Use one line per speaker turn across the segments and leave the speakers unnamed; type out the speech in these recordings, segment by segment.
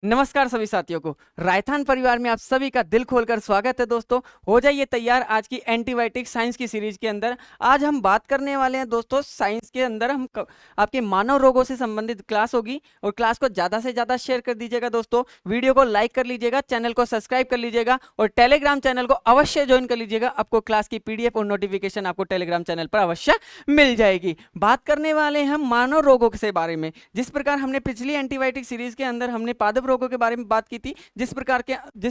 नमस्कार सभी साथियों को रायथान परिवार में आप सभी का दिल खोलकर स्वागत है। दोस्तों हो जाइए तैयार आज की एंटीबायोटिक साइंस की सीरीज के अंदर। आज हम बात करने वाले हैं दोस्तों, साइंस के अंदर आपके मानव रोगों से संबंधित क्लास होगी और क्लास को ज़्यादा से ज़्यादा शेयर कर दीजिएगा। दोस्तों वीडियो को लाइक कर लीजिएगा, चैनल को सब्सक्राइब कर लीजिएगा और टेलीग्राम चैनल को अवश्य ज्वाइन कर लीजिएगा। आपको क्लास की PDF और नोटिफिकेशन आपको टेलीग्राम चैनल पर अवश्य मिल जाएगी। बात करने वाले हैं हम मानव रोगों से बारे में। जिस प्रकार हमने पिछली एंटीबायोटिक सीरीज के अंदर हमने पादप रोगों के बारे में बात की थी, जिस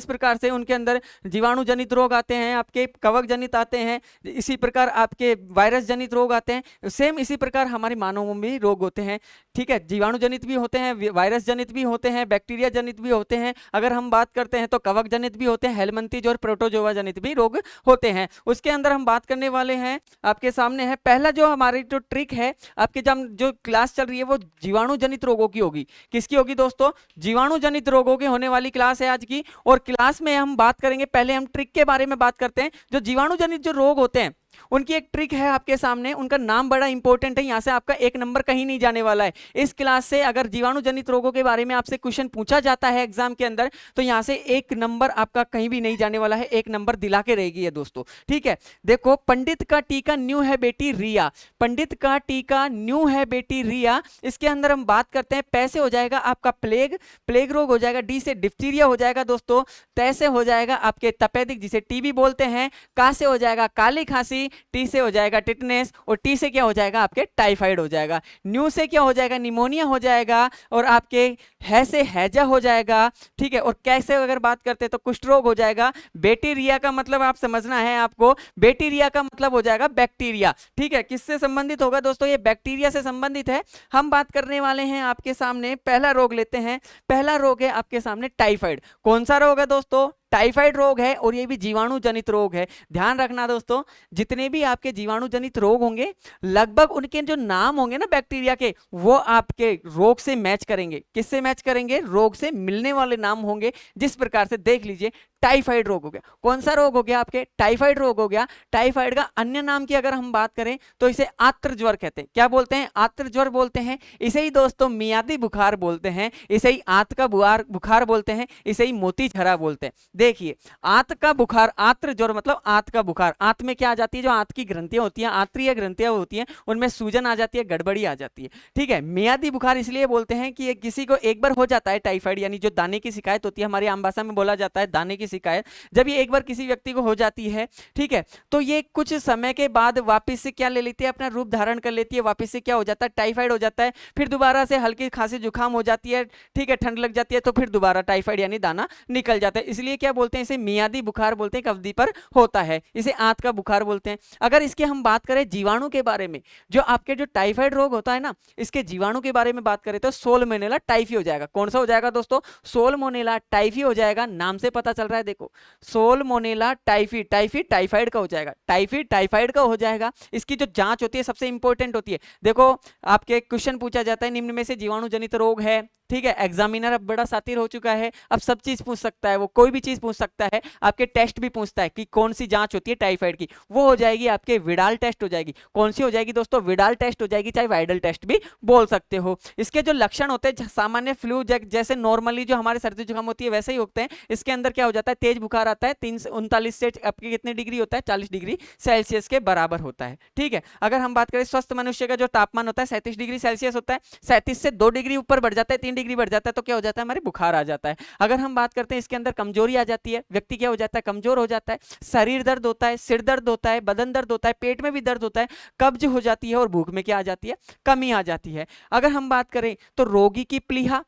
प्रकार से उनके अंदर जीवाणु जनित रोग आते हैं, आपके कवक जनित आते हैं, इसी प्रकार आपके वायरस जनित रोग आते हैं। सेम इसी प्रकार हमारे मानवों में भी रोग होते हैं। ठीक है, जीवाणु जनित भी होते हैं, वायरस जनित भी होते हैं, बैक्टीरिया जनित भी होते हैं। अगर हम बात करते हैं तो कवक जनित भी होते हैं, हेलमिंथेज और प्रोटोजोआ जनित भी रोग होते हैं। उसके अंदर हम बात करने वाले हैं, आपके सामने है पहला जो हमारी जो ट्रिक है, आपके जो क्लास चल रही है वो जीवाणु जनित रोगों की होगी। किसकी होगी दोस्तों? जीवाणु जनित रोगों की होने वाली क्लास है आज की। और क्लास में हम बात करेंगे, पहले हम ट्रिक के बारे में बात करते हैं। जो जीवाणु जनित जो रोग होते हैं उनकी एक ट्रिक है आपके सामने, उनका नाम बड़ा इंपॉर्टेंट है। यहां से आपका एक नंबर कहीं नहीं जाने वाला है। इस क्लास से अगर जीवाणु जनित रोगों के बारे में आपसे क्वेश्चन पूछा जाता है एग्जाम के अंदर, तो यहां से एक नंबर आपका कहीं भी नहीं जाने वाला है, एक नंबर दिला के रहेगी ये दोस्तों। ठीक है, देखो, पंडित का टीका न्यू है बेटी रिया। पंडित का टीका न्यू है बेटी रिया। इसके अंदर हम बात करते हैं, पैसे हो जाएगा आपका प्लेग रोग हो जाएगा, डी से डिप्थीरिया हो जाएगा दोस्तों, तय से हो जाएगा आपके तपेदिक जिसे टीबी बोलते हैं, का से हो जाएगा काली खांसी, टी से हो जाएगा टिटनेस और टी से क्या हो जाएगा आपके टाइफाइड हो जाएगा। न्यू से क्या हो जाएगा? निमोनिया हो जाएगा और आपके है से हैजा हो जाएगा। ठीक है, और कैसे अगर बात करते हैं तो कुष्ठ रोग हो जाएगा। बैक्टीरिया का मतलब आप समझना है आपको, बैक्टीरिया का मतलब हो जाएगा बैक्टीरिया। ठीक है, किससे संबंधित होगा दोस्तों? ये बैक्टीरिया से संबंधित है। हम बात करने वाले हैं आपके सामने, पहला रोग लेते हैं। पहला रोग है आपके सामने टाइफाइड। कौन सा रोग है दोस्तों? टाइफाइड रोग है और ये भी जीवाणु जनित रोग है। ध्यान रखना दोस्तों, जितने भी आपके जीवाणु जनित रोग होंगे लगभग उनके जो नाम होंगे ना बैक्टीरिया के, वो आपके रोग से मैच करेंगे। किससे मैच करेंगे? रोग से मिलने वाले नाम होंगे। जिस प्रकार से देख लीजिए, टाइफाइड रोग हो गया। कौन सा रोग हो गया? आपके टाइफाइड रोग हो गया। टाइफाइड का अन्य नाम की अगर हम बात करें तो इसे आत्र ज्वर कहते हैं। क्या बोलते हैं? आत्र ज्वर बोलते हैं। इसे ही दोस्तों मियादी बुखार बोलते हैं, इसे ही आंत का बुखार बोलते हैं, इसे ही मोती झरा बोलते हैं। देखिए, आंत का बुखार, आत्र ज्वर मतलब आंत का बुखार। आंत में क्या आ जाती है? जो आंत की ग्रंथियां होती हैं, आंतरीय ग्रंथियां होती हैं, उनमें सूजन आ जाती है, गड़बड़ी आ जाती है। ठीक है, मियादी बुखार इसलिए बोलते हैं कि किसी को एक बार हो जाता है टाइफाइड, यानी जो दाने की शिकायत होती है, हमारी आम भाषा में बोला जाता है दाने की शिकायत, जब ये एक बार किसी व्यक्ति को हो जाती है, ठीक है, तो ये कुछ समय के बाद वापस से क्या ले लेती है? अपना रूप धारण कर लेती है। वापस से क्या हो जाता है? टाइफाइड हो जाता है। फिर दोबारा से हल्की खांसी जुकाम हो जाती है, ठीक है, ठंड लग जाती है, तो फिर दोबारा टाइफाइड यानी दाना निकल जाता है। इसलिए क्या बोलते हैं? इसे मियादी बुखार बोलते हैं, एक अवधि पर होता है। इसे आंत का बुखार बोलते हैं। अगर इसके हम बात करें जीवाणु के बारे में, जो आपके जो टाइफाइड रोग होता है ना, इसके जीवाणु के बारे में बात करें तो सोलमोनेला टाइफी हो जाएगा। कौन सा हो जाएगा दोस्तों? सोलमोनेला टाइफी हो जाएगा। नाम से पता चल रहा है, देखो, सोलमोनेला टाइफी। टाइफी टाइफाइड का हो जाएगा, टाइफी टाइफाइड का हो जाएगा। इसकी जो जांच होती है सबसे इंपॉर्टेंट होती है। देखो, आपके क्वेश्चन पूछा जाता है निम्न में से जीवाणु जनित रोग है। ठीक है, एग्जामिनर अब बड़ा सातिर हो चुका है, अब सब चीज पूछ सकता है, वो कोई भी चीज पूछ सकता है। आपके टेस्ट भी पूछता है कि कौन सी जांच होती है टाइफाइड की, वो हो जाएगी आपके विडाल टेस्ट हो जाएगी। कौन सी हो जाएगी दोस्तों? विडाल टेस्ट हो जाएगी, चाहे वाइडल टेस्ट भी बोल सकते हो। इसके जो लक्षण होते हैं सामान्य फ्लू जैसे नॉर्मली जो हमारे सर्दी जुकाम होती है वैसे ही होते हैं। इसके अंदर क्या हो जाता है? तेज बुखार आता है। 339 से आपके कितने डिग्री होता है? 40 डिग्री सेल्सियस के बराबर होता है। ठीक है, अगर हम बात करें स्वस्थ मनुष्य का जो तापमान होता है 37 डिग्री सेल्सियस होता है। 37 से 2 डिग्री ऊपर बढ़ जाता है, 3 डिग्री बढ़ जाता है, तो क्या हो जाता है? हमारे बुखार आ जाता है। अगर हम बात करते हैं इसके अंदर कमजोरी आ जाती है, व्यक्ति क्या हो जाता है? कमजोर हो जाता है। शरीर दर्द होता है, सिर दर्द होता है, बदन दर्द होता है, पेट में भी दर्द होता है, कब्ज हो जाती है और भूख में क्या आ जाती है? कमी आ जाती है। अगर हम बात करें तो रोगी की प्लीहा,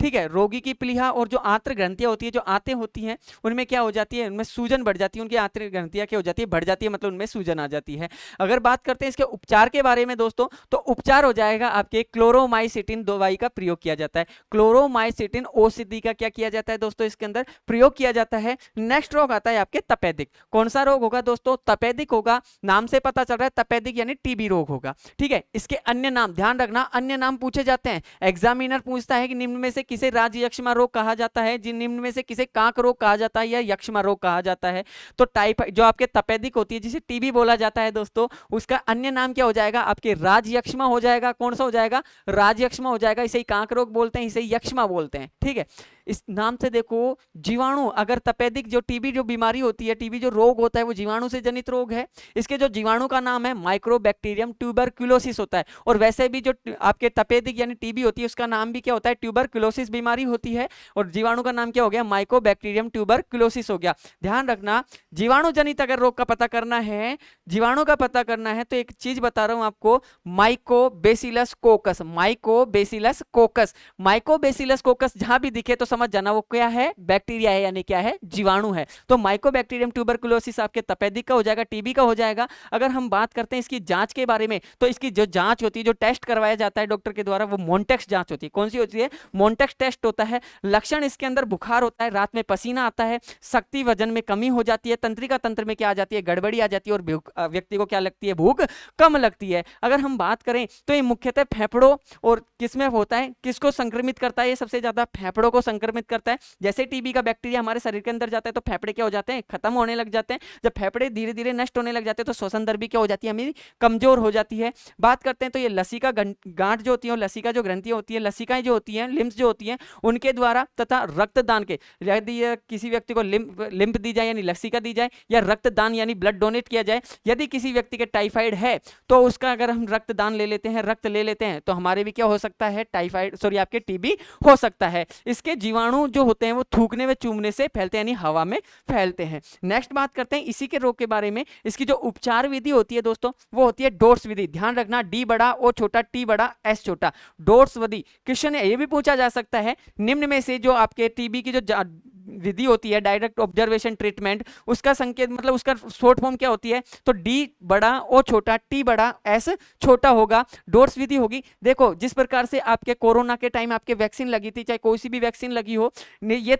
ठीक है, रोगी की प्लीहा और जो आंत्र ग्रंथियां होती है, जो आंतें होती हैं, उनमें क्या हो जाती है? उनमें सूजन बढ़ जाती है। उनकी आंत्र ग्रंथियां क्या हो जाती है? बढ़ जाती है, मतलब उनमें सूजन आ जाती है। अगर बात करते हैं इसके उपचार के बारे में दोस्तों, तो उपचार हो जाएगा आपके क्लोरोमाइसिटिन दवाई का प्रयोग किया जाता है। क्लोरोमाइसिटिन औषधि का क्या किया जाता है दोस्तों? इसके अंदर प्रयोग किया जाता है। नेक्स्ट रोग आता है आपके तपेदिक। कौन सा रोग होगा दोस्तों? तपेदिक होगा। नाम से पता चल रहा है तपेदिक यानी टीबी रोग होगा। ठीक है, इसके अन्य नाम ध्यान रखना, अन्य नाम पूछे जाते हैं। एग्जामिनर पूछता है कि निम्न में से किसे राजयक्ष्मा रोग कहा जाता है, जिन निम्न में से किसे कांक रोग कहा जाता है या यक्ष्मा रोग कहा जाता है। तो टाइफाइड जो आपके तपेदिक होती है जिसे टीबी बोला जाता है दोस्तों, उसका अन्य नाम क्या हो जाएगा, आपके राजयक्ष्मा हो जाएगा। कौन सा हो जाएगा, राजयक्ष्मा हो जाएगा। इसे ही कांक रोग बोलते हैं, इसे यक्ष्मा बोलते हैं, ठीक है। इस नाम से देखो, जीवाणु अगर तपेदिक जो टीबी जो बीमारी होती है, टीबी जो रोग होता है वो जीवाणु से जनित रोग है। इसके जो जीवाणु का नाम है माइक्रोबैक्टीरियम ट्यूबरक्यूलोसिस होता है। और वैसे भी जो आपके तपेदिक यानी टीबी होती है उसका नाम भी क्या होता है, ट्यूबरक्यूलोसिस बीमारी होती है। और जीवाणु का नाम क्या हो गया, माइकोबैक्टीरियम ट्यूबरक्यूलोसिस हो गया। ध्यान रखना, जीवाणु जनित अगर रोग का पता करना है, जीवाणु का पता करना है, तो एक चीज बता रहा हूं आपको, माइकोबैसिलस कोकस। माइकोबैसिलस कोकस, माइकोबैसिलस कोकस जहां भी दिखे तो समझ जाना वो क्या है, बैक्टीरिया है, यानी क्या है, जीवाणु है। तो माइकोबैक्टीरियम ट्यूबरकुलोसिस आपके तपेदिक का हो जाएगा, टीबी का हो जाएगा। अगर हम बात करते हैं इसकी जांच के बारे में, तो इसकी जो जांच होती है, जो टेस्ट करवाया जाता है डॉक्टर के द्वारा, वो मोन्टेक्स जांच होती है। कौन सी होती है, मोन्टेक्स टेस्ट होता है। लक्षण इसके अंदर बुखार होता है, रात में पसीना आता है, शक्ति वजन में कमी हो जाती है, तंत्रिका तंत्र में क्या आ जाती है, गड़बड़ी आ जाती है, और व्यक्ति को क्या लगती है, भूख कम लगती है। अगर हम बात करें तो ये मुख्यतः फेफड़ों और किसमें होता है, किसको संक्रमित करता है, ये सबसे ज्यादा फेफड़ों को संक्रमित करता है। जैसे टीबी का बैक्टीरिया हमारे शरीर के अंदर जाता है तो फेफड़े क्या हो जाते हैं, खत्म होने लग जाते हैं। जब फेफड़े धीरे धीरे नष्ट होने लग जाते हैं तो श्वसन दर भी क्या हो जाती है, हमें कमजोर हो जाती है। बात करते हैं तो ये लसिका गांठ जो होती है, लसिका जो ग्रंथियां होती है, लसिकाएं जो होती हैं, लिम्फ जो होती हैं, उनके द्वारा तथा रक्तदान के, यदि किसी व्यक्ति को लिम्फ दी जाए यानी लसिका दी जाए, या रक्तदान यानी ब्लड डोनेट किया जाए। यदि किसी व्यक्ति के टाइफाइड है तो उसका अगर हम रक्तदान ले लेते हैं, रक्त ले लेते हैं, तो हमारे भी क्या हो सकता है, टाइफाइड सॉरी आपके टीबी हो सकता है। इसके जीवाणु जो होते हैं वो थूकने व चूमने से फैलते हैं, यानी हवा में फैलते हैं। नेक्स्ट बात करते हैं इसी के रोग के बारे में। इसकी जो उपचार विधि होती है दोस्तों, वो होती है डोट्स विधि। ध्यान रखना, डी बड़ा, ओ छोटा, टी बड़ा, एस छोटा, डोट्स विधि। क्वेश्चन ये भी पूछा जा सकता है, निम्न में से जो आपके टीबी की जो विधि होती है, डायरेक्ट ऑब्जर्वेशन ट्रीटमेंट, उसका संकेत मतलब उसका शॉर्ट फॉर्म क्या होती है, तो डी बड़ा, ओ छोटा, टी बड़ा, एस छोटा होगा, डोट्स विधि होगी। देखो जिस प्रकार से आपके कोरोना के टाइम आपके वैक्सीन लगी थी, चाहे कोई सी भी वैक्सीन लगी हो, ये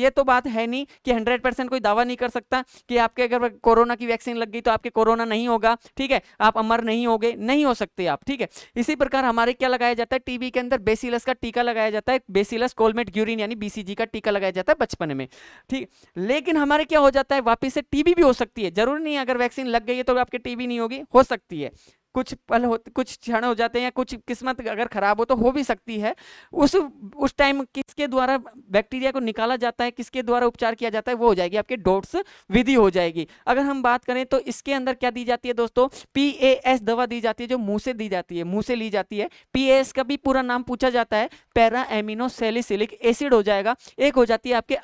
तो बात है नहीं कि 100% कोई दावा नहीं कर सकता कि आपके अगर कोरोना की वैक्सीन लग गई तो आपके कोरोना नहीं होगा, ठीक है, आप अमर नहीं होगे, नहीं हो सकते आप, ठीक है। इसी प्रकार हमारे क्या लगाया जाता है, टीबी के अंदर बेसिलस का टीका लगाया जाता है, बेसिलस कोलमेट ग्यूरिन यानी बीसीजी का टीका लगाया जाता है बचपन में, ठीक। लेकिन हमारे क्या हो जाता है, वापिस से टीबी भी हो सकती है, जरूरी नहीं अगर वैक्सीन लग गई है तो आपके टीबी नहीं होगी, हो सकती है, कुछ पल हो, कुछ क्षण हो जाते हैं, कुछ किस्मत अगर खराब हो तो हो भी सकती है। उस टाइम किसके द्वारा बैक्टीरिया को निकाला जाता है, किसके द्वारा उपचार किया जाता है, वो हो जाएगी आपके डोट्स विधि हो जाएगी। अगर हम बात करें तो इसके अंदर क्या दी जाती है दोस्तों, PAS दवा दी जाती है, जो मुंह से दी जाती है, मुंह से ली जाती है। PAS का भी पूरा नाम पूछा जाता है, पैरा एमिनो सैलिसिलिक एसिड हो जाएगा। एक हो जाती है आपके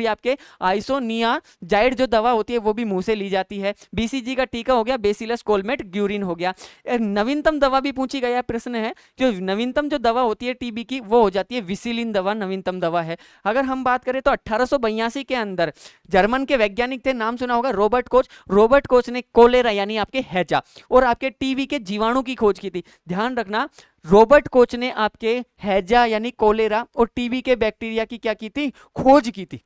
आपके आइसोनियाजाइड जो दवा होती है वो भी मुंह से ली जाती है। BCG का टीका हो गया, बेसिलस कोलमेट ग्यूरिन हो गया। नवीनतम दवा भी पूछी गया प्रश्न है, जो नवीनतम जो दवा होती है टीबी की वो हो जाती है विसिलिन दवा, नवीनतम दवा है। अगर हम बात करें तो 1882 के अंदर जर्मन के वैज्ञानिक थे, नाम सुना होगा रॉबर्ट कोच। रॉबर्ट कोच ने कोलेरा यानी आपके हैजा और आपके टीबी के जीवाणु की खोज की थी। ध्यान रखना, रॉबर्ट कोच ने आपके हैजा यानी कोलेरा और टीबी के बैक्टीरिया की क्या की थी, खोज की थी।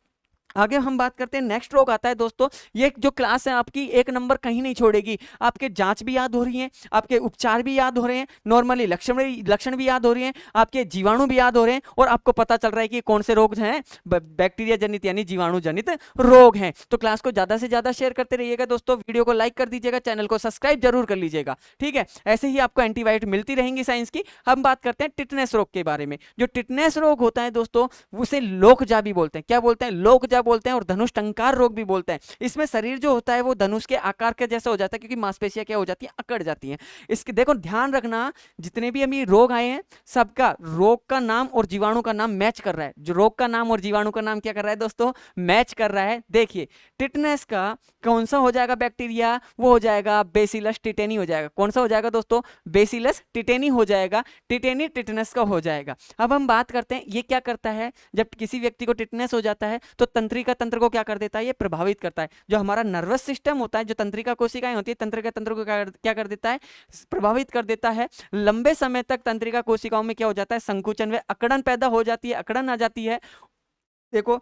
आगे हम बात करते हैं, नेक्स्ट रोग आता है दोस्तों। ये जो क्लास है आपकी एक नंबर कहीं नहीं छोड़ेगी, आपके जांच भी याद हो रही है, आपके उपचार भी याद हो रहे हैं, नॉर्मली लक्षण भी याद हो रही हैं, आपके जीवाणु भी याद हो रहे हैं, और आपको पता चल रहा है कि कौन से रोग हैं, बैक्टीरिया जनित यानी जीवाणु जनित रोग हैं। तो क्लास को ज्यादा से ज्यादा शेयर करते रहिएगा दोस्तों, वीडियो को लाइक कर दीजिएगा, चैनल को सब्सक्राइब जरूर कर लीजिएगा, ठीक है। ऐसे ही आपको एंटीबायोटिक मिलती रहेंगी साइंस की। हम बात करते हैं टिटनेस रोग के बारे में। जो टिटनेस रोग होता है दोस्तों, उसे लोकजा भी बोलते हैं। क्या बोलते हैं, लोकजा बोलते हैं, और धनुष टंकार रोग भी बोलते हैं। इसमें शरीर जो होता है वो धनुष के आकार के जैसा हो जाता है, क्योंकि मांसपेशियां क्या हो जाती है, अकड़ जाती हैं। इसके देखो ध्यान रखना, जितने भी अभी रोग आए हैं सबका रोग का नाम और जीवाणु का नाम मैच कर रहा है। जो रोग का नाम और जीवाणु का नाम क्या कर रहा है दोस्तों, मैच कर रहा है। देखिए टिटनेस का कौन सा हो जाएगा बैक्टीरिया, वो हो जाएगा बेसिलस टिटेनी हो जाएगा। कौन सा हो जाएगा दोस्तों, बेसिलस टिटेनी हो जाएगा। टिटेनी टिटनेस का हो जाएगा। अब हम बात करते हैं ये क्या करता है, जब किसी व्यक्ति को टिटनेस हो जाता है तो तंत्रिका तंत्र को क्या कर देता है, ये प्रभावित करता है। जो हमारा नर्वस सिस्टम होता है, जो तंत्रिका कोशिकाएं होती है, तंत्रिका तंत्र को क्या कर देता है, प्रभावित कर देता है। लंबे समय तक तंत्रिका कोशिकाओं में क्या हो जाता है, संकुचन व अकड़न पैदा हो जाती है, अकड़न आ जाती है। देखो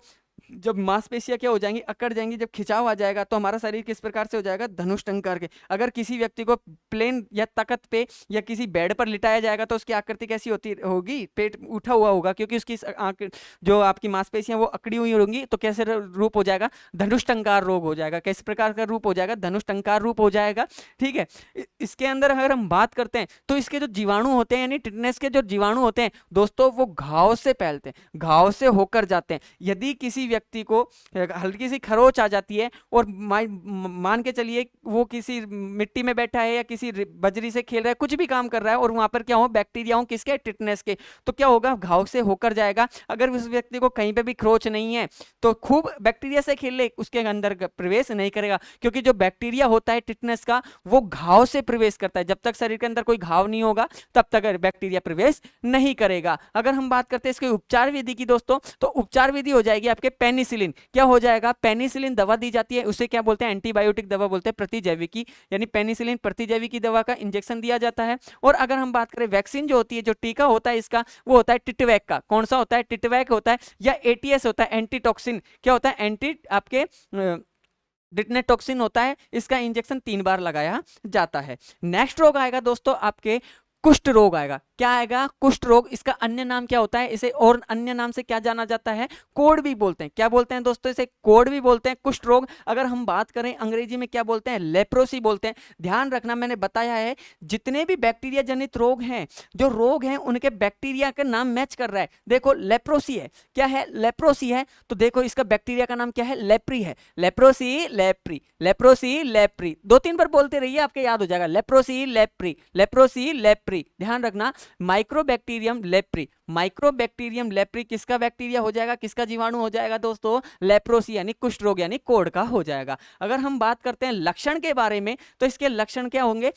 जब मांसपेशियां क्या हो जाएंगी, अकड़ जाएंगी, जब खिंचाव आ जाएगा तो हमारा शरीर किस प्रकार से हो जाएगा, धनुष्टंकार के। अगर किसी व्यक्ति को प्लेन या तख्त पे या किसी बेड पर लिटाया जाएगा तो उसकी आकृति कैसी होती होगी, पेट उठा हुआ होगा, क्योंकि उसकी जो आपकी मांसपेशियां वो अकड़ी हुई होंगी, तो कैसे रूप हो जाएगा, धनुष्टंकार रोग हो जाएगा। किस प्रकार का रूप हो जाएगा, धनुष्टंकार रूप हो जाएगा। ठीक है, इसके अंदर अगर हम बात करते हैं तो इसके जो जीवाणु होते हैं, यानी टिटनेस के जो जीवाणु होते हैं दोस्तों, वो घाव से फैलते हैं, घाव से होकर जाते हैं। यदि किसी व्यक्ति को हल्की सी खरोच आ जाती है और मान के चलिए वो किसी मिट्टी में बैठा है या किसी बजरी से खेल रहा है, कुछ भी काम कर रहा है, और वहां पर क्या हो, बैक्टीरिया हो, किसके, टिटनेस के, तो क्या होगा, घाव से होकर जाएगा। अगर उस व्यक्ति को कहीं पे भी खरोच नहीं है तो खूब बैक्टीरिया से खेल ले, उसके अंदर प्रवेश नहीं करेगा, क्योंकि जो बैक्टीरिया होता है टिटनेस का वो घाव से प्रवेश करता है। जब तक शरीर के अंदर कोई घाव नहीं होगा तब तक बैक्टीरिया प्रवेश नहीं करेगा। अगर हम बात करते हैं इसके उपचार विधि की दोस्तों, तो उपचार विधि हो जाएगी आपके पेनिसिलिन। क्या हो जाएगा, पेनिसिलिन दवा दी जाती है, उसे क्या बोलते हैं, एंटीबायोटिक दवा बोलते हैं, प्रतिजैविकी, यानी पेनिसिलिन प्रतिजैविकी दवा का इंजेक्शन दिया जाता है। और अगर हम बात करें वैक्सीन जो होती है, जो टीका होता है इसका, वो होता है टिटवैक का। कौन सा होता है, टिटवैक होता है, या एटीएस होता है, एंटीटॉक्सिन। क्या होता है, एंटी आपके डिटनेटॉक्सिन होता है। इसका इंजेक्शन 3 बार लगाया जाता है। नेक्स्ट रोग आएगा दोस्तों आपके कुष्ठ रोग आएगा। क्या आएगा, कुष्ठ रोग। इसका अन्य नाम क्या होता है, इसे और अन्य नाम से क्या जाना जाता है, कोढ़ भी बोलते हैं। क्या बोलते हैं दोस्तों, इसे कोढ़ भी बोलते हैं, कुष्ठ रोग। अगर हम बात करें अंग्रेजी में क्या बोलते हैं, लेप्रोसी बोलते हैं। ध्यान रखना, मैंने बताया है जितने भी बैक्टीरिया जनित रोग हैं, जो रोग हैं उनके बैक्टीरिया का नाम मैच कर रहा है। देखो लेप्रोसी है, क्या है, लेप्रोसी है, तो देखो इसका बैक्टीरिया का नाम क्या है, लेप्री है। लेप्रोसी लेप्री, लेप्रोसी लेप्री, 2-3 बार बोलते रहिए, आपके याद हो जाएगा, लेप्रोसी लेप्री, लेप्रोसी लेप्री। ध्यान रखना, माइक्रोबैक्टीरियम लेप्री, माइक्रोबैक्टीरियम लेप्री किसका बैक्टीरिया हो जाएगा, किसका जीवाणु हो जाएगा दोस्तों, लेप्रोसी यानी कुष्ठ रोग यानी कोढ़ का हो जाएगा। अगर हम बात करते हैं लक्षण के बारे में, तो इसके लक्षण क्या होंगे,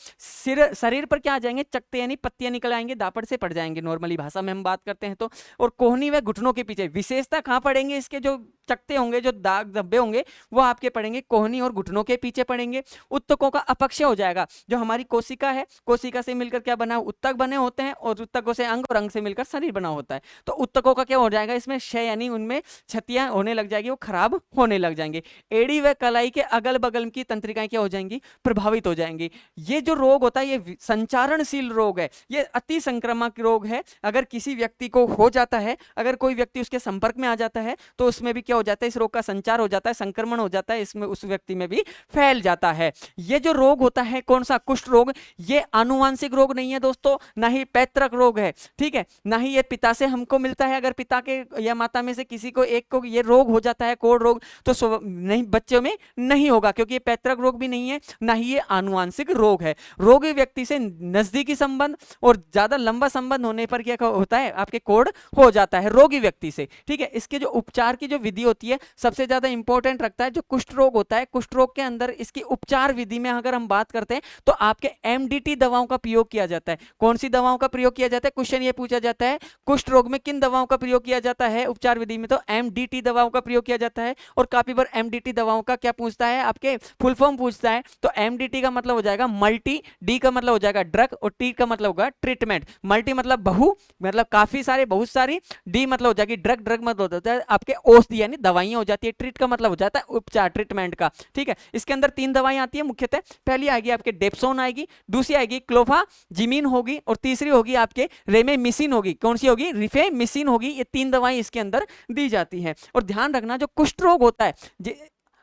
शरीर पर क्या आ जाएंगे, चकते यानी पत्तियां निकल आएंगे, दापट से पड़ जाएंगे, नॉर्मली भाषा में हम बात करते हैं तो। और कोहनी व घुटनों के पीछे, विशेषता कहां पड़ेंगे, इसके जो चकते होंगे, जो दाग धब्बे होंगे, वो आपके पड़ेंगे कोहनी और घुटनों के पीछे पड़ेंगे। उत्तकों का अपक्षय हो जाएगा, जो हमारी कोशिका है, कोशिका से मिलकर क्या बना, उत्तक बने होते हैं, और उत्तकों से अंग और अंग से मिलकर शरीर बना होता है। तो उत्तकों का क्या हो जाएगा, इसमें क्षय यानी उनमें क्षतियां होने लग जाएगी, वो खराब होने लग जाएंगे। एड़ी व कलाई के अगल बगल की तंत्रिकाएं क्या हो जाएंगी, प्रभावित हो जाएंगी। ये जो रोग होता है ये संचारणशील रोग है, ये अति संक्रामक रोग है। अगर किसी व्यक्ति को हो जाता है, अगर कोई व्यक्ति उसके संपर्क में आ जाता है, तो उसमें भी क्या हो जाता है, इस रोग का संचार हो जाता है, संक्रमण हो जाता है, इसमें उस व्यक्ति में भी फैल जाता है। ये जो रोग होता है कौन सा, कुष्ठ रोग, ये आनुवांशिक रोग नहीं है दोस्तों, ना ही पैतृक रोग है, ठीक है, ना ही ये पिता से हमको मिलता है। अगर पिता के या माता में से किसी को एक को ये रोग हो जाता है, कोढ़ रोग, तो नहीं, बच्चों में नहीं होगा, क्योंकि ये पैतृक रोग भी नहीं है, ना ही ये आनुवांशिक रोग है। रोगी व्यक्ति से नजदीकी संबंध और ज्यादा लंबा संबंध होने पर क्या होता है, आपके कोढ़ हो जाता है रोगी व्यक्ति से, ठीक है। इसके जो उपचार की जो विधि होती है, सबसे ज्यादा इंपॉर्टेंट रखता है जो कुष्ठ रोग होता है। कुष्ठ रोग के अंदर इसकी उपचार विधि में अगर हम बात करते हैं तो आपके एमडीटी दवाओं का प्रयोग किया जाता है। कौन सी दवाओं का प्रयोग किया जाता है, क्वेश्चन ये पूछा जाता है, कुष्ठ रोग में किन दवाओं का प्रयोग किया जाता है उपचार विधि में, तो एमडीटी दवाओं का प्रयोग किया जाता है। और काफी बार एमडीटी दवाओं का क्या पूछता है, आपके फुल फॉर्म पूछता है। तो एमडीटी का मतलब हो जाएगा मल्टी, डी का मतलब हो जाएगा ड्रग, और टी का मतलब होगा ट्रीटमेंट। मल्टी मतलब बहु, मतलब काफी सारे, बहुत सारी, डी मतलब हो जाएगी ड्रग, ड्रग मतलब होता है आपके औषधि यानी दवाइयां हो जाती है, ट्रीट का मतलब हो जाता है उपचार, ट्रीटमेंट का, ठीक है। इसके अंदर 3 दवाएं आती है मुख्यतः। पहली आएगी आपके डेप्सोन आएगी, दूसरी आएगी क्लोफाजिमीन होगी, और तीसरी होगी आपके रेमेमिसिन होगी। कौन सी होगी, रिफेमिसिन होगी। ये 3 दवाएं इसके अंदर दी जाती हैं। और ध्यान रखना, जो कुष्ठ रोग होता है,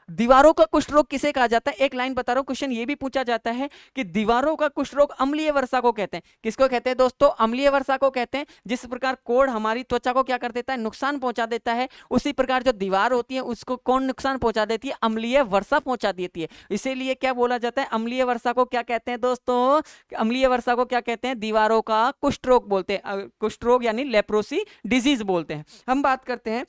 दीवारों का कुष्ठ रोग किसे कहा जाता है, एक लाइन बता रहा हूं, क्वेश्चन ये भी पूछा जाता है कि दीवारों का कुष्ठ रोग अम्लीय वर्षा को कहते हैं। किसको कहते हैं दोस्तों, अम्लीय वर्षा को कहते हैं। जिस प्रकार कोढ़ हमारी त्वचा को क्या कर देता है, नुकसान पहुंचा देता है, उसी प्रकार जो दीवार होती है उसको कौन नुकसान पहुंचा देती है, अम्लीय वर्षा पहुंचा देती है। इसीलिए क्या बोला जाता है, अम्लीय वर्षा को क्या कहते हैं दोस्तों, अम्लीय वर्षा को क्या कहते हैं, दीवारों का कुष्ठ रोग बोलते हैं। कुष्ठ रोग यानी लेप्रोसी डिजीज बोलते हैं। हम बात करते हैं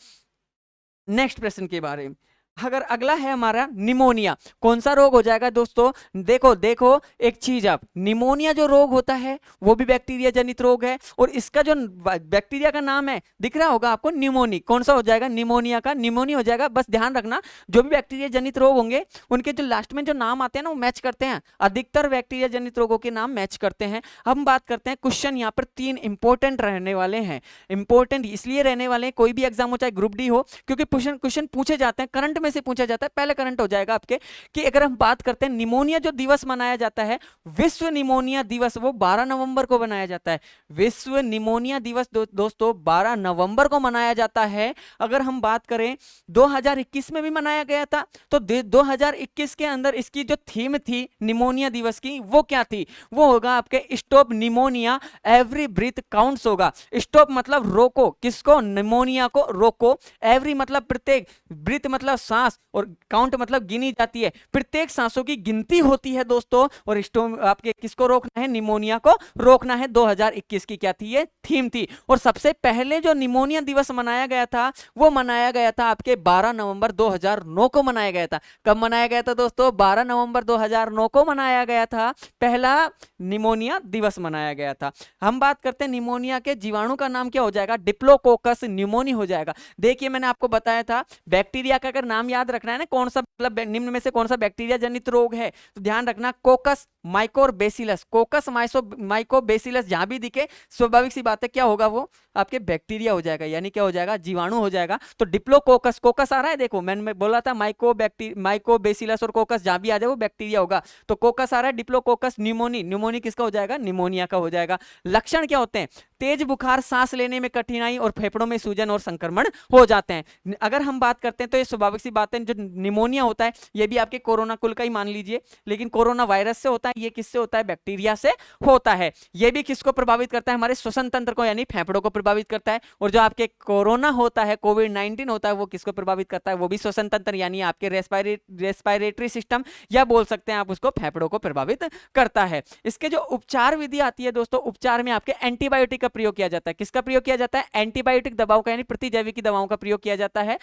नेक्स्ट प्रश्न के बारे में। अगर अगला है हमारा निमोनिया, कौन सा रोग हो जाएगा दोस्तों? देखो देखो एक चीज, आप निमोनिया जो रोग होता है वो भी बैक्टीरिया जनित रोग है, और इसका जो बैक्टीरिया का नाम है दिख रहा होगा आपको, निमोनी। कौन सा हो जाएगा? निमोनिया का निमोनिया हो जाएगा। बस ध्यान रखना, जो भी बैक्टीरिया जनित रोग होंगे उनके जो लास्ट में जो नाम आते हैं ना वो मैच करते हैं, अधिकतर बैक्टीरिया जनित रोगों के नाम मैच करते हैं। हम बात करते हैं, क्वेश्चन यहाँ पर 3 इंपॉर्टेंट रहने वाले हैं। इंपॉर्टेंट इसलिए रहने वाले हैं, कोई भी एग्जाम हो चाहे ग्रुप डी हो, क्योंकि क्वेश्चन पूछे जाते हैं, करंट में से पूछा जाता है। पहले करंट हो जाएगा आपके कि अगर हम बात करते हैं निमोनिया जो दिवस मनाया जाता है, विश्व निमोनिया दिवस, वो 12 नवंबर को मनाया जाता है। विश्व निमोनिया दिवस दोस्तों 12 नवंबर को मनाया जाता है। अगर हम बात करें 2021 में भी मनाया गया था, तो 2021 के अंदर इसकी जो थीम थी निमोनिया दिवस की, वो क्या थी? वो होगा आपके stop pneumonia every breath counts होगा। स्टॉप मतलब रोको, किसको? निमोनिया को रोको। एवरी मतलब प्रत्येक, ब्रीथ मतलब सांस, और काउंट मतलब गिनी जाती है, प्रत्येक सांसों की गिनती होती है दोस्तों। और स्टॉप आपके किसको रोकना है? निमोनिया को रोकना है। 2021 की क्या थी? ये थीम थी। और सबसे पहले जो निमोनिया दिवस मनाया गया था वो मनाया गया था आपके 12 नवंबर 2009 को मनाया गया था। कब मनाया गया था दोस्तों? 12 नवंबर 2009 को मनाया गया था, पहला निमोनिया दिवस मनाया गया था। हम बात करते हैं निमोनिया के जीवाणु का नाम क्या हो जाएगा? डिप्लोकोकस न्यूमोनी हो जाएगा। देखिए मैंने आपको बताया था, बैक्टीरिया का अगर नाम याद रखना है ना, कौन सा मतलब निम्न में से कौन सा बैक्टीरिया जनित रोग है, तो ध्यान रखना कोकस माइकोबैसिलस। कोकस माइकोबैसिलस जहां भी दिखे, स्वाभाविक सी बात है क्या होगा? वो आपके बैक्टीरिया हो जाएगा, यानी क्या हो जाएगा? जीवाणु हो जाएगा। तो डिप्लोकोकस, कोकस आ रहा है, देखो मैंने बोला था माइकोबैसिलस और कोकस जहां भी आ जाए वो बैक्टीरिया होगा। तो कोकस आ रहा है, डिप्लोकोकस न्यूमोनी, न्यूमोनी किसका हो जाएगा? निमोनिया का हो जाएगा। लक्षण क्या होते हैं? तेज बुखार, सांस लेने में कठिनाई, और फेफड़ों में सूजन और संक्रमण हो जाते हैं। अगर हम बात करते हैं तो ये स्वाभाविक सी बात है, जो निमोनिया होता है ये भी आपके कोरोना कुल का ही मान लीजिए, लेकिन कोरोना वायरस से होता है, ये किससे होता है? बैक्टीरिया से होता है। ये भी किसको प्रभावित करता है? हमारे श्वसन तंत्र को, यानी फेफड़ों को प्रभावित करता है। और जो आपके कोरोना होता है, कोविड-19 होता है, वो किसको प्रभावित करता है? वो भी श्वसन तंत्र, यानी आपके रेस्पिरेटरी सिस्टम, या बोल सकते हैं आप उसको फेफड़ों को प्रभावित करता है। इसके जो उपचार विधि आती है दोस्तों, उपचार में आपके एंटीबायोटिक का प्रयोग किया जाता है। किसका प्रयोग किया जाता है? एंटीबायोटिक दवाओं का, यानी प्रतिजैविकी दवाओं का प्रयोग किया जाता है।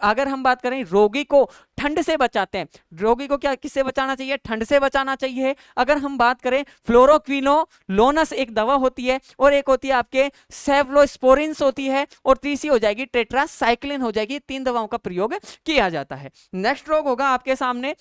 अगर हम बात करें, रोगी को ठंड से बचाते हैं। रोगी को क्या, किससे बचाना चाहिए? ठंड से बचाना चाहिए। अगर हम बात करें, फ्लोरोक्विनोलोनस एक दवा होती है, और एक होती है आपके सेफ्लोस्पोरिन्स होती है, और तीसरी हो जाएगी टेट्रासाइक्लिन हो जाएगी। 3 दवाओं का प्रयोग किया जाता है। नेक्स्ट रोग होगा आपके सामने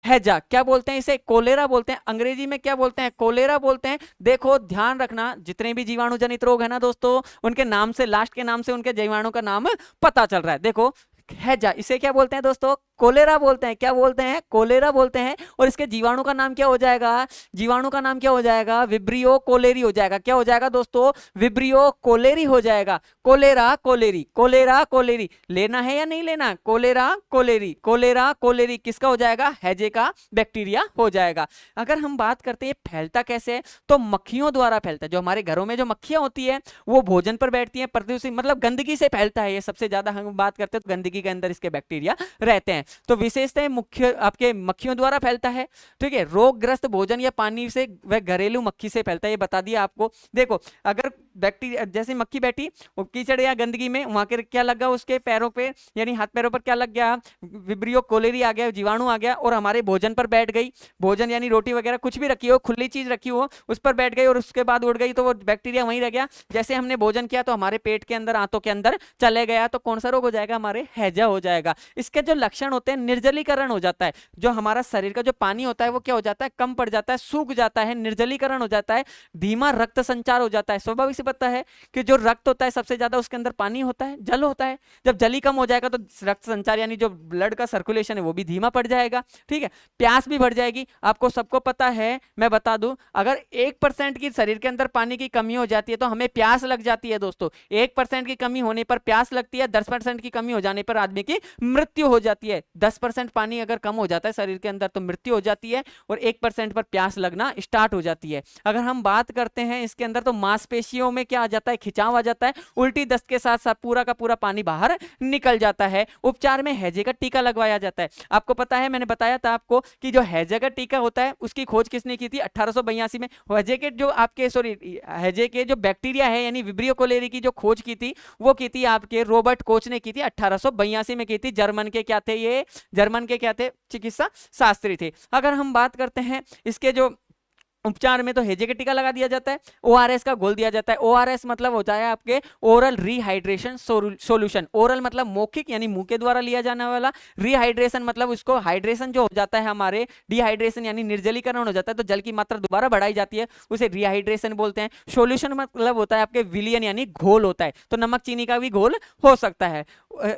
हैजा। क्या बोलते हैं इसे? कोलेरा बोलते हैं। अंग्रेजी में क्या बोलते हैं? कोलेरा बोलते हैं। देखो ध्यान रखना, जितने भी जीवाणु जनित रोग है ना दोस्तों, उनके नाम से, लास्ट के नाम से उनके जीवाणु का नाम पता चल रहा है। देखो हैजा, इसे क्या बोलते हैं दोस्तों? कोलेरा बोलते हैं। क्या बोलते हैं? कोलेरा बोलते हैं। और इसके जीवाणु का नाम क्या हो जाएगा? जीवाणु का नाम क्या हो जाएगा? विब्रियो कोलेरी हो जाएगा। क्या हो जाएगा दोस्तों? विब्रियो कोलेरी हो जाएगा। कोलेरा कोलेरी, कोलेरा कोलेरी, लेना है या नहीं लेना? कोलेरा कोलेरी, कोलेरा कोलेरी किसका हो जाएगा? हैजे का बैक्टीरिया हो जाएगा। अगर हम बात करते हैं फैलता कैसे है, तो मक्खियों द्वारा फैलता है। जो हमारे घरों में जो मक्खियां होती है वो भोजन पर बैठती हैं, प्रदूषित मतलब गंदगी से फैलता है। ये सबसे ज्यादा हम बात करते हैं तो गंदगी के अंदर इसके बैक्टीरिया रहते हैं। तो विशेषतः मुख्य आपके मक्खियों द्वारा फैलता है। ठीक है, रोगग्रस्त भोजन या पानी से, वह घरेलू मक्खी से फैलता है, ये बता दिया आपको। देखो अगर बैक्टीरिया, जैसे मक्खी बैठी वो कीचड़ या गंदगी में, वहां के क्या लगा? उसके पैरों पे, यानी हाथ पैरों पर क्या लग गया? विब्रियो कोलेरी आ गया, जीवाणु आ गया, और हमारे भोजन पर बैठ गई। भोजन यानी रोटी वगैरह कुछ भी रखी हो, खुली चीज रखी हो, उस पर बैठ गई और उसके बाद उड़ गई, तो वो बैक्टीरिया वहीं रह गया। जैसे हमने भोजन किया तो हमारे पेट के अंदर, आंतों के अंदर चले गया, तो कौन सा रोग हो जाएगा? हमारे हैजा हो जाएगा। इसके जो लक्षण होते हैं, निर्जलीकरण हो जाता है। जो हमारा शरीर का जो पानी होता है वो क्या हो जाता है? कम पड़ जाता है, सूख जाता है, निर्जलीकरण हो जाता है, धीमा रक्त संचार हो जाता है। स्वाभाविक से पता है कि जो रक्त होता है सबसे ज्यादा उसके अंदर पानी होता है, जल होता है। जब जल ही कम हो जाएगा तो रक्त संचार, यानी जो ब्लड का सर्कुलेशन है वो भी धीमा पड़ जाएगा। ठीक है, प्यास भी बढ़ जाएगी। आपको सबको पता है, मैं बता दूं, अगर 1% की शरीर के अंदर पानी की कमी हो जाती है तो हमें प्यास लग जाती है दोस्तों। 1% की कमी होने पर प्यास लगती है, 10% की कमी हो जाने पर आदमी की मृत्यु हो जाती है। 10% पानी अगर कम हो जाता है शरीर के अंदर तो मृत्यु हो जाती है, और 1% पर प्यास लगना स्टार्ट हो जाती है। अगर हम बात करते हैं इसके अंदर, तो मांसपेशियों में क्या आ जाता है? खिंचाव आ जाता है, उल्टी दस्त के साथ साथ पूरा का पूरा पानी बाहर निकल जाता है। उपचार में हैजे का टीका लगवाया जाता है। आपको पता है, मैंने बताया था आपको कि जो हैजे का टीका होता है उसकी खोज किसने की थी? 1882 में। हैजे के जो आपके हैजे के जो बैक्टीरिया है, यानी विब्रियो कोलेरी की जो खोज की थी वो की थी आपके रॉबर्ट कोच ने की थी, 1882 में की थी। जर्मन के क्या थे ये? जर्मन के क्या थे, चिकित्सा शास्त्री थे। अगर हम बात करते हैं इसके जो उपचार में, तो हेजे का टीका लगा दिया जाता है, ओआरएस का घोल दिया जाता है। ओआरएस मतलब होता है आपके ओरल रिहाइड्रेशन सॉल्यूशन। ओरल मतलब मौखिक यानी मुंह के द्वारा लिया जाने वाला, रिहाइड्रेशन मतलब उसको हाइड्रेशन जो हो जाता है हमारे, डिहाइड्रेशन यानी निर्जलीकरण हो जाता है तो जल की मात्रा दोबारा बढ़ाई जाती है, उसे रिहाइड्रेशन बोलते हैं। सॉल्यूशन मतलब होता है आपके विलियन यानी घोल होता है, तो नमक चीनी का भी घोल हो सकता है।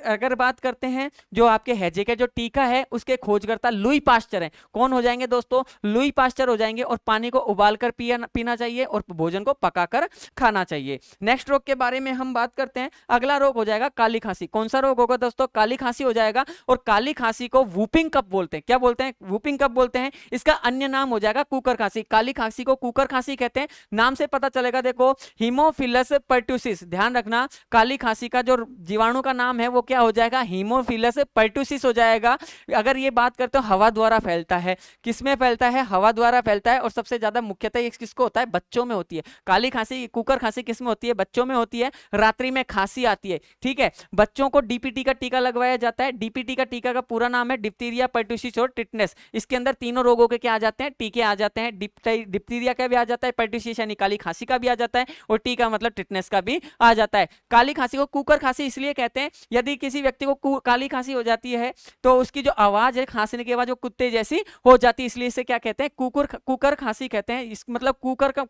अगर बात करते हैं जो आपके हैजे का जो टीका है उसके खोजकर्ता लुई पास्चर है। कौन हो जाएंगे दोस्तों, लुई पास्चर हो जाएंगे। और पानी को उबालकर पीना चाहिए और भोजन को पकाकर खाना चाहिए। नेक्स्ट रोग के बारे में हम बात करते हैं। अगला रोग हो जाएगा काली खांसी। कौन सा रोग होगा दोस्तों, काली खांसी हो जाएगा। और काली खांसी को वूपिंग कफ बोलते हैं। क्या बोलते हैं, वूपिंग कफ बोलते हैं। इसका अन्य नाम हो जाएगा कुकर खांसी। काली खांसी को कुकर खांसी कहते हैं, नाम से पता चलेगा। देखो हीमोफिलस पर्टुसिस, ध्यान रखना, काली खांसी का जो जीवाणु का नाम है वो क्या हो जाएगा, हीमोफिलस पर्टुसिस हो जाएगा। अगर ये बात करते हो हवा द्वारा फैलता है, किसमें फैलता है, हवा द्वारा फैलता है। और सबसे ज्यादा मुख्यतः ये किसको होता है, बच्चों में होती है। काली खांसी, कुकर खांसी किस में होती है, बच्चों में होती है। रात्रि में खांसी आती है, ठीक है। बच्चों को डीपीटी का टीका लगवाया जाता है। डीपीटी का टीका का पूरा नाम है डिप्थीरिया, पर्टुसिस और टिटनेस। इसके अंदर तीनों रोगों के क्या आ जाते हैं, टीके आ जाते हैं। डिप्थीरिया का भी आ जाता है, पर्टुसिस यानी काली खांसी का भी आ जाता है, और टीका मतलब टिटनेस का भी आ जाता है। काली खांसी को कुकर खांसी इसलिए कहते हैं, यदि किसी व्यक्ति को काली खांसी हो जाती है तो उसकी जो आवाज है खांसने के बाद जो कुत्ते जैसी हो जाती है, इसलिए इसे क्या कहते हैं, कुकर खांसी कहते हैं। इस मतलब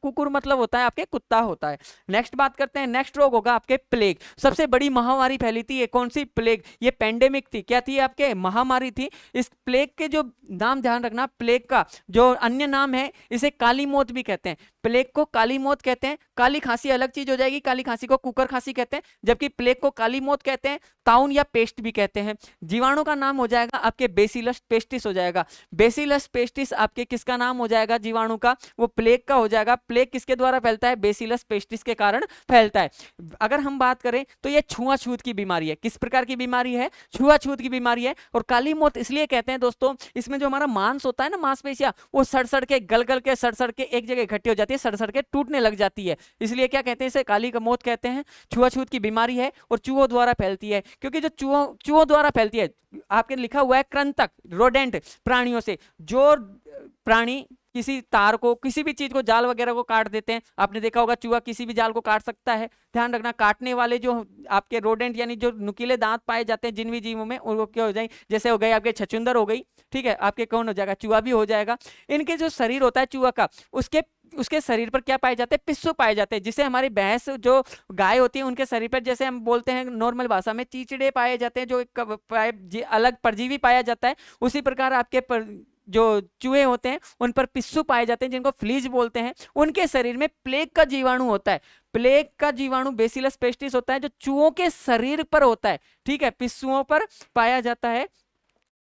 कुकुर मतलब होता है आपके कुत्ता होता है। नेक्स्ट बात करते हैं, नेक्स्ट रोग होगा आपके प्लेग। सबसे बड़ी महामारी फैली थी, ये कौन सी, प्लेग। ये पेंडेमिक थी, क्या थी आपके, महामारी थी। इस प्लेग के जो नाम ध्यान रखना, प्लेग का जो अन्य नाम है इसे काली मौत भी कहते हैं। प्लेग को काली मौत कहते हैं। काली खांसी अलग चीज हो जाएगी, काली खांसी को कुकर खांसी कहते हैं, जबकि प्लेग को काली मौत कहते हैं, ताउन या पेस्ट भी कहते हैं। जीवाणु का नाम हो जाएगा आपके बेसिलस पेस्टिस हो जाएगा। बेसिलस पेस्टिस आपके किसका नाम हो जाएगा, जीवाणु का, वो प्लेग का हो जाएगा। प्लेग किसके द्वारा फैलता है, बेसिलस पेस्टिस के कारण फैलता है। अगर हम बात करें तो ये छुआछूत की बीमारी है। किस प्रकार की बीमारी है, छुआछूत की बीमारी है। और काली मौत इसलिए कहते हैं दोस्तों, इसमें जो हमारा मांस होता है ना, मांसपेशियां, वो सड़ के गल के सड़ के एक जगह इकट्ठी हो जाती है, सड़ के टूटने लग जाती है, इसलिए क्या कहते हैं, इसे काली मौत कहते हैं। छुआछूत की बीमारी है और चूहों द्वारा फैलती है, क्योंकि जो चूहों द्वारा फैलती है, आपके लिखा हुआ है कृंतक, रोडेंट प्राणियों से। जो प्राणी किसी तार को, किसी भी चीज को, जाल वगैरह को काट देते हैं, आपने देखा होगा चूहा किसी भी जाल को काट सकता है। ध्यान रखना, काटने वाले जो आपके रोडेंट यानी जो नुकीले दांत पाए जाते हैं जिन भी जीवों में, वो क्या हो जाए, जैसे हो गए आपके छछूंदर हो गई, ठीक है, आपके कौन हो जाएगा, चूहा भी हो जाएगा। इनके जो शरीर होता है चूहा का, उसके शरीर पर क्या पाए जाते हैं, पिस्सू पाए जाते हैं। जिसे हमारी भैंस जो गाय होती है उनके शरीर पर, जैसे हम बोलते हैं नॉर्मल भाषा में, चीचड़े पाए जाते हैं, जो एक अलग परजीवी पाया जाता है, उसी प्रकार आपके जो चूहे होते हैं उन पर पिस्सू पाए जाते हैं, जिनको फ्लीज बोलते हैं। उनके शरीर में प्लेग का जीवाणु होता है। प्लेग का जीवाणु बेसिलस पेस्टिस होता है, जो चूहों के शरीर पर होता है, ठीक है, पिस्सुओं पर पाया जाता है।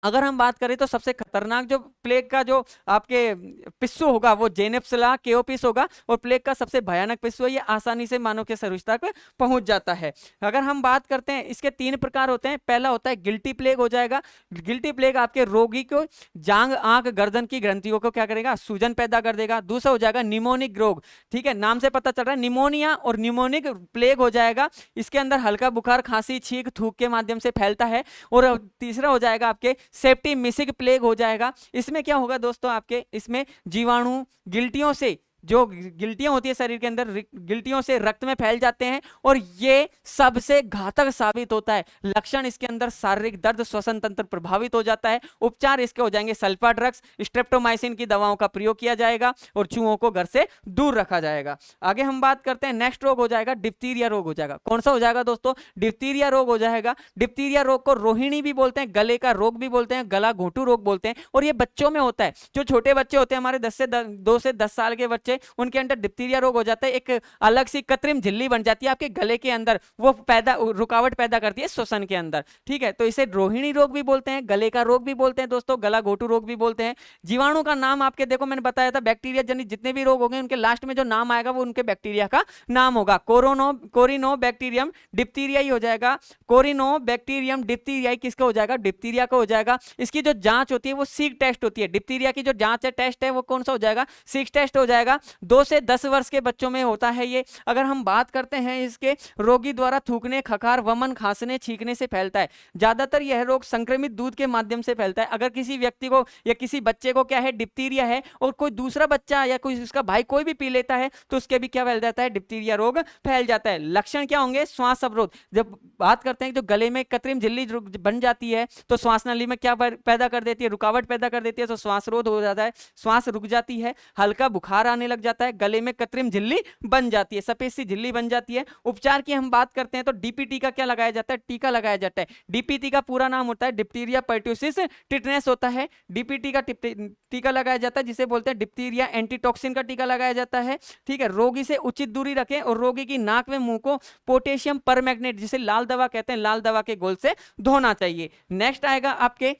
अगर हम बात करें तो सबसे खतरनाक जो प्लेग का जो आपके पिस्सू होगा वो जेनेप्सिला केओपिस होगा, और प्लेग का सबसे भयानक पिस्सू है, ये आसानी से मानव के शरीर तक पहुंच जाता है। अगर हम बात करते हैं, इसके 3 प्रकार होते हैं। पहला होता है गिल्टी प्लेग हो जाएगा। गिल्टी प्लेग आपके रोगी को जांग, आंख, गर्दन की ग्रंथियों को क्या करेगा, सूजन पैदा कर देगा। दूसरा हो जाएगा निमोनिक रोग, ठीक है, नाम से पता चल रहा है, निमोनिया और निमोनिक प्लेग हो जाएगा। इसके अंदर हल्का बुखार, खांसी, छींक, थूक के माध्यम से फैलता है। और तीसरा हो जाएगा आपके सेप्टिमिसिक प्लेग हो जाएगा। इसमें क्या होगा दोस्तों, आपके इसमें जीवाणु गिल्टियों से, जो गिल्टियां होती है शरीर के अंदर, गिल्टियों से रक्त में फैल जाते हैं, और ये सबसे घातक साबित होता है। लक्षण इसके अंदर शारीरिक दर्द, श्वसन तंत्र प्रभावित हो जाता है। उपचार इसके हो जाएंगे सल्फा ड्रग्स, स्ट्रेप्टोमाइसिन की दवाओं का प्रयोग किया जाएगा, और चूहों को घर से दूर रखा जाएगा। आगे हम बात करते हैं, नेक्स्ट रोग हो जाएगा डिप्थीरिया रोग हो जाएगा। कौन सा हो जाएगा दोस्तों, डिप्थीरिया रोग हो जाएगा। डिप्थीरिया रोग को रोहिणी भी बोलते हैं, गले का रोग भी बोलते हैं, गला घोंटू रोग बोलते हैं, और ये बच्चों में होता है। जो छोटे बच्चे होते हैं हमारे 2 से 10 साल के बच्चे, उनके अंदर डिप्थीरिया रोग हो जाता है। एक अलग सी कृत्रिम झिल्ली बन जाती है आपके गले के अंदर, वो रुकावट पैदा करती है श्वसन के अंदर, ठीक है। तो इसे रोहिणी रोग भी बोलते हैं, गले का रोग भी बोलते हैं दोस्तों, गला घोटू रोग भी बोलते हैं। जीवाणु का नाम आपके देखो मैंने बताया था, बैक्टीरिया जनित जितने भी रोग होंगे उनके लास्ट में जो नाम आएगा वो उनके बैक्टीरिया का नाम होगा। कोरिनो बैक्टीरियम डिप्थीरिया ही हो जाएगा। कोरिनो बैक्टीरियम डिप्थीरिया किसका हो जाएगा, डिप्थीरिया का हो जाएगा। इसकी जो जांच होती है वो सीक टेस्ट होती है। डिप्थीरिया की जो जांच है, टेस्ट है, वो कौन सा हो जाएगा, सीक टेस्ट हो जाएगा। जाएगा 2 से 10 वर्ष के बच्चों में होता है ये। अगर हम बात करते हैं इसके रोगी द्वारा थूकने, खखार, वमन, खांसने, छींकने से फैलता है। ज्यादातर यह रोग संक्रमित दूध के माध्यम से फैलता है। अगर किसी व्यक्ति को या किसी बच्चे को क्या है डिप्थीरिया है और कोई दूसरा बच्चा या कोई उसका भाई कोई भी पी लेता है तो उसके भी क्या फैल जाता है, डिप्थीरिया रोग फैल जाता है। लक्षण क्या होंगे, श्वास अवरोध। जब बात करते हैं जो गले में कृत्रिम झिल्ली बन जाती है तो श्वास नली में क्या पैदा कर देती है, रुकावट पैदा कर देती है, तो श्वास रोध हो जाता है, श्वास रुक जाती है, हल्का बुखार आने लग जाता है, गले में कृत्रिम झिल्ली बन जाती है, सफेद सी झिल्ली बन जाती है। उपचार की हम बात करते हैं तो डीपीटी का क्या लगाया जाता है, टीका लगाया जाता है। डीपीटी का पूरा नाम होता है डिप्थीरिया पर्ट्यूसिस टिटनेस होता है। डीपीटी का टीका लगाया जाता है जिसे बोलते हैं डिप्थीरिया एंटीटॉक्सिन का टीका लगाया जाता है। ठीक है, रोगी से उचित दूरी रखें और रोगी की नाक में मुंह को पोटेशियम परमैंगनेट जिसे लाल दवा कहते हैं, लाल दवा के घोल से धोना चाहिए। नेक्स्ट आएगा आपके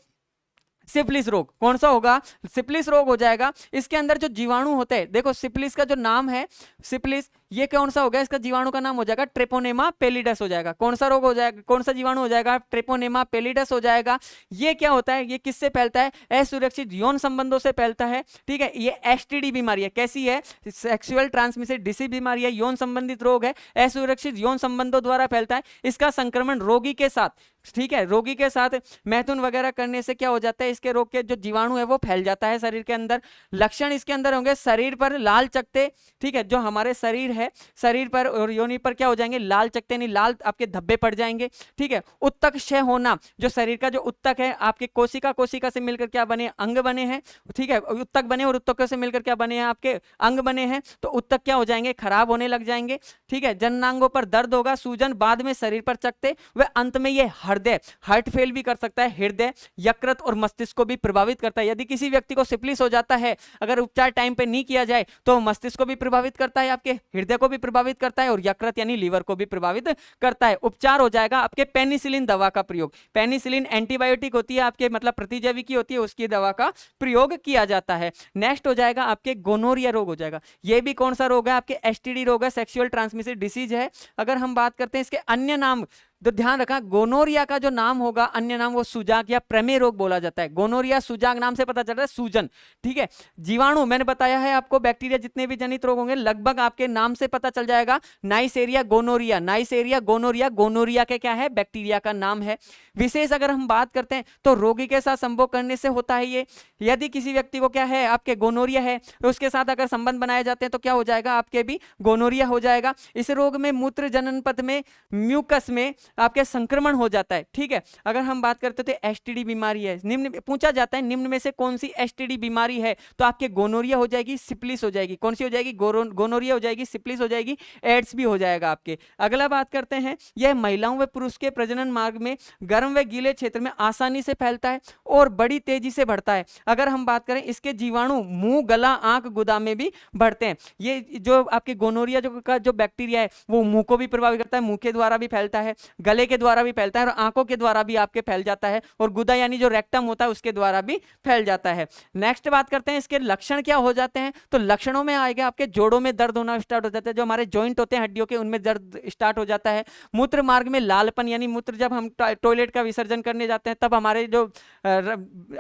सिफिलिस रोग। कौन सा होगा, सिफिलिस रोग हो जाएगा। इसके अंदर जो जीवाणु होते हैं, देखो सिफिलिस का जो नाम है सिफिलिस, ये कौन सा हो गया, इसका जीवाणु का नाम हो जाएगा ट्रेपोनेमा पेलिडस हो जाएगा। कौन सा रोग हो जाएगा, कौन सा जीवाणु हो जाएगा, ट्रेपोनेमा पेलिडस हो जाएगा। ये क्या होता है, ये किससे फैलता है, असुरक्षित यौन संबंधों से फैलता है। ठीक है, ये एसटीडी बीमारी है। कैसी है, सेक्सुअल ट्रांसमिटेड डिसीज बीमारी है, यौन संबंधित रोग है, असुरक्षित यौन संबंधों द्वारा फैलता है। इसका संक्रमण रोगी के साथ, ठीक है, रोगी के साथ मैथुन वगैरह करने से क्या हो जाता है, इसके रोग के जो जीवाणु है वो फैल जाता है शरीर के अंदर। लक्षण इसके अंदर होंगे शरीर पर लाल चकते, ठीक है, जो हमारे शरीर है, शरीर पर और योनि पर क्या हो जाएंगे, लाल चकते नहीं लाल आपके धब्बे पड़ जाएंगे। ठीक है, उत्तक क्षय होना, जो शरीर का जो उत्तक है आपके कोशिका से मिलकर क्या बने, अंग बने हैं। ठीक है, उत्तक बने और उत्तकों से मिलकर क्या बने हैं, आपके अंग बने हैं। तो उत्तक क्या हो जाएंगे, खराब होने लग जाएंगे। ठीक है, जननांगों पर दर्द होगा, सूजन, बाद में शरीर पर चकते, व अंत में ये हृदय, हार्ट फेल भी कर सकता है, हृदय, यकृत और मस्तिष्क को भी प्रभावित करता है। यदि किसी व्यक्ति को सिफिलिस हो जाता है, अगर उपचार टाइम पे नहीं किया जाए तो मस्तिष्क को भी प्रभावित करता है, आपके हृदय को भी प्रभावित करता है और यकृत यानी लीवर को भी प्रभावित करता है। उपचार हो जाएगा आपके पेनिसिलिन दवा का प्रयोग। पेनिसिलिन एंटीबायोटिक होती है आपके, मतलब प्रतिजैवी की होती है, उसकी दवा का प्रयोग किया जाता है। नेक्स्ट हो जाएगा आपके गोनोरिया रोग हो जाएगा। ये भी कौन सा रोग है, आपके एसटीडी रोग है, सेक्सुअल ट्रांसमिटेड डिसीज है। अगर हम बात करते हैं इसके अन्य नाम, तो ध्यान रखा गोनोरिया का जो नाम होगा अन्य नाम वो सुजाक या प्रमेय रोग बोला जाता है। गोनोरिया सुजाक नाम से पता चल रहा है, सूजन। ठीक है, जीवाणु मैंने बताया है आपको, बैक्टीरिया जितने भी जनित रोग होंगे लगभग आपके नाम से पता चल जाएगा। नाइसेरिया गोनोरिया, नाइसेरिया गोनोरिया, गोनोरिया के क्या है, बैक्टीरिया का नाम है। विशेष अगर हम बात करते हैं तो रोगी के साथ संभोग करने से होता है ये। यदि किसी व्यक्ति को क्या है, आपके गोनोरिया है, तो उसके साथ अगर संबंध बनाए जाते हैं तो क्या हो जाएगा, आपके भी गोनोरिया हो जाएगा। इस रोग में मूत्र जनन पथ में, म्यूकस में आपके संक्रमण हो जाता है। ठीक है, अगर हम बात करते थे एसटीडी बीमारी है, निम्न पूछा जाता है निम्न में से कौन सी एसटीडी बीमारी है, तो आपके गोनोरिया हो जाएगी, सिफिलिस हो जाएगी। कौन सी हो जाएगी, गोनोरिया हो जाएगी, सिफिलिस हो जाएगी, एड्स भी हो जाएगा आपके। अगला बात करते हैं, यह महिलाओं व पुरुष के प्रजनन मार्ग में गर्म व गीले क्षेत्र में आसानी से फैलता है और बड़ी तेजी से बढ़ता है। अगर हम बात करें इसके जीवाणु मुंह, गला, आंख, गुदा में भी बढ़ते हैं। ये जो आपके गोनोरिया जो बैक्टीरिया है वो मुंह को भी प्रभावित करता है, मुंह के द्वारा भी फैलता है, गले के द्वारा भी फैलता है और आंखों के द्वारा भी आपके फैल जाता है, और गुदा यानी जो रेक्टम होता है उसके द्वारा भी फैल जाता है। नेक्स्ट बात करते हैं इसके लक्षण क्या हो जाते हैं, तो लक्षणों में आएगा आपके जोड़ों में दर्द होना स्टार्ट हो जाता है, जो हमारे जॉइंट होते हैं हड्डियों के उनमें दर्द स्टार्ट हो जाता है। मूत्र मार्ग में लालपन, यानी मूत्र जब हम टॉयलेट का विसर्जन करने जाते हैं तब हमारे जो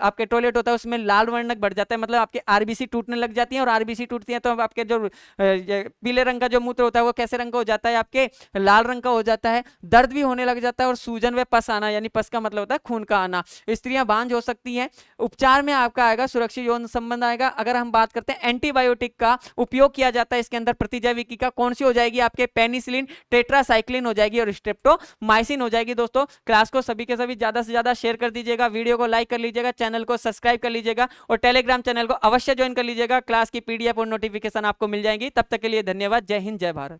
आपके टॉयलेट होता है उसमें लाल वर्णक बढ़ जाता है, मतलब आपके आरबीसी टूटने लग जाती है, और आरबीसी टूटती है तो आपके जो पीले रंग का जो मूत्र होता है वो कैसे रंग का हो जाता है, आपके लाल रंग का हो जाता है। दर्द भी होने लग जाता है और सूजन व पस आना, यानी पस का मतलब होता है खून का आना। स्त्रियां बांझ हो सकती हैं। उपचार में आपका आएगा सुरक्षित यौन संबंध आएगा। अगर हम बात करते हैं एंटीबायोटिक का उपयोग किया जाता है इसके अंदर प्रतिजैविकी का, कौन सी हो जाएगी, आपके पेनिसिलिन, टेट्रासाइक्लिन हो जाएगी और स्ट्रेप्टोमाइसिन हो जाएगी। दोस्तों क्लास को सभी के सभी ज्यादा से ज्यादा शेयर कर दीजिएगा, वीडियो को लाइक कर लीजिएगा, चैनल को सब्सक्राइब कर लीजिएगा और टेलीग्राम चैनल को अवश्य ज्वाइन कर लीजिएगा। क्लास की पीडीएफ और नोटिफिकेशन आपको मिल जाएगी। तब तक के लिए धन्यवाद। जय हिंद, जय भारत।